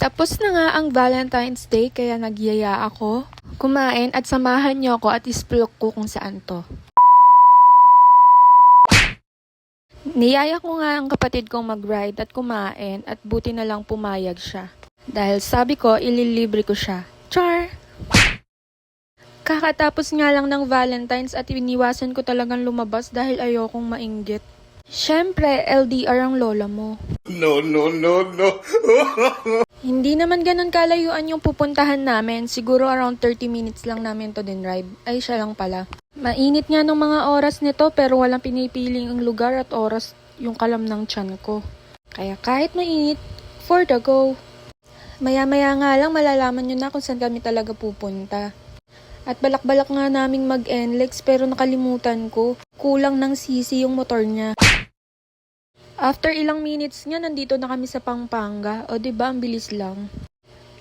Tapos na nga ang Valentine's Day kaya nagyaya ako. Kumain at samahan niyo ako at isplok ko kung saan to. Niyaya ko nga ang kapatid kong mag-ride at kumain at buti na lang pumayag siya. Dahil sabi ko ililibre ko siya. Char! Kakatapos nga lang ng Valentine's at iniwasan ko talagang lumabas dahil ayokong mainggit. Siyempre, LDR ang lola mo. No. Hindi naman ganun kalayuan yung pupuntahan namin. Siguro around 30 minutes lang namin to din drive. Ay, siya lang pala. Mainit nga ng mga oras nito pero walang pinipiling ang lugar at oras yung kalam ng tiyan ko. Kaya kahit mainit, for the go. Maya-maya nga lang malalaman nyo na kung saan kami talaga pupunta. At balak-balak nga naming mag-NLEX pero nakalimutan ko. Kulang ng sisi yung motor niya. After ilang minutes nga, nandito na kami sa Pampanga. O diba, ang bilis lang.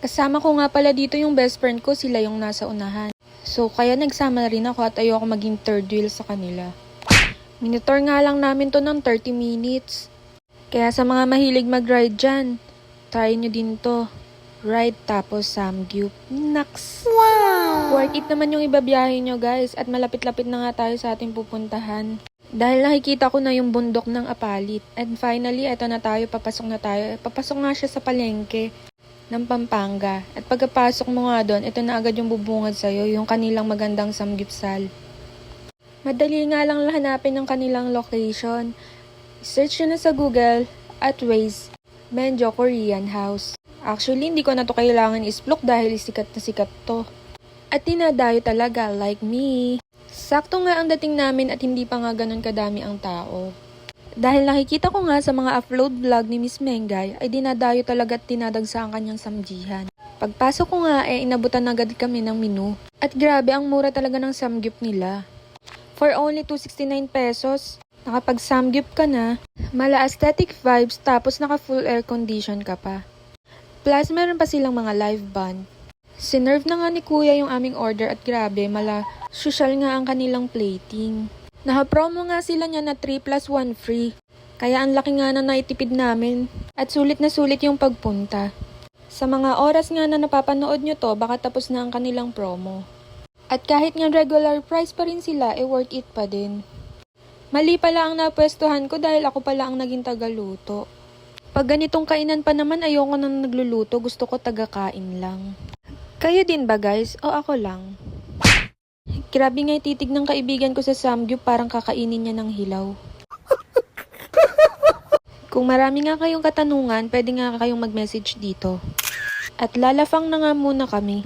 Kasama ko nga pala dito yung best friend ko, sila yung nasa unahan. So, kaya nagsama na rin ako at ayoko maging third wheel sa kanila. Minitor nga lang namin to ng 30 minutes. Kaya sa mga mahilig mag-ride dyan, try nyo din to. Ride tapos Samgyup. Naks! Wow! Worth it naman yung ibabiyahe nyo guys at malapit-lapit na nga tayo sa ating pupuntahan. Dahil nakikita ko na yung bundok ng Apalit. And finally, eto na tayo, papasok na tayo. Papasok nga siya sa palengke ng Pampanga. At pagkapasok mo nga doon, ito na agad yung bubungad sa'yo, yung kanilang magandang samgyupsal. Madali nga lang hanapin ang kanilang location. Search nyo na sa Google at Waze, Menjo Korean House. Actually, hindi ko na to kailangan isplok dahil sikat na sikat to. At tinadayo talaga, like me. Sakto nga ang dating namin at hindi pa nga ganun kadami ang tao. Dahil nakikita ko nga sa mga upload vlog ni Miss Mengay ay dinadayo talaga at tinadagsa ang kanyang samjihan. Pagpasok ko nga inabutan agad kami ng menu. At grabe ang mura talaga ng samgyup nila. For only 269 pesos, nakapag samgyup ka na, mala aesthetic vibes tapos naka full air condition ka pa. Plus meron pa silang mga live band. Sinerve na nga ni kuya yung aming order at grabe, mala social nga ang kanilang plating. Naka-promo nga sila niya na 3 plus 1 free. Kaya ang laki nga na naitipid namin at sulit na sulit yung pagpunta. Sa mga oras nga na napapanood nyo to, baka tapos na ang kanilang promo. At kahit nga regular price pa rin sila, worth it pa din. Mali pala ang napwestuhan ko dahil ako pala ang naging tagaluto. Pag ganitong kainan pa naman, ayoko nang nagluluto, gusto ko tagakain lang. Kayo din ba guys? O ako lang? Grabe nga titig ng kaibigan ko sa Samgyup, parang kakainin niya ng hilaw. Kung marami nga kayong katanungan, pwede nga kayong mag-message dito. At lalafang na nga muna kami.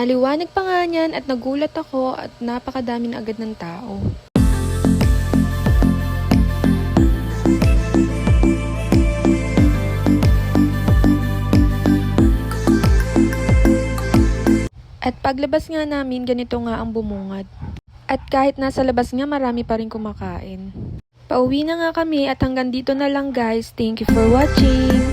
Maliwanag pa nga niyan at nagulat ako at napakadami na agad ng tao. At paglabas nga namin, ganito nga ang bumungad. At kahit nasa labas nga, marami pa rin kumakain. Pauwi na nga kami at hanggang dito na lang guys. Thank you for watching!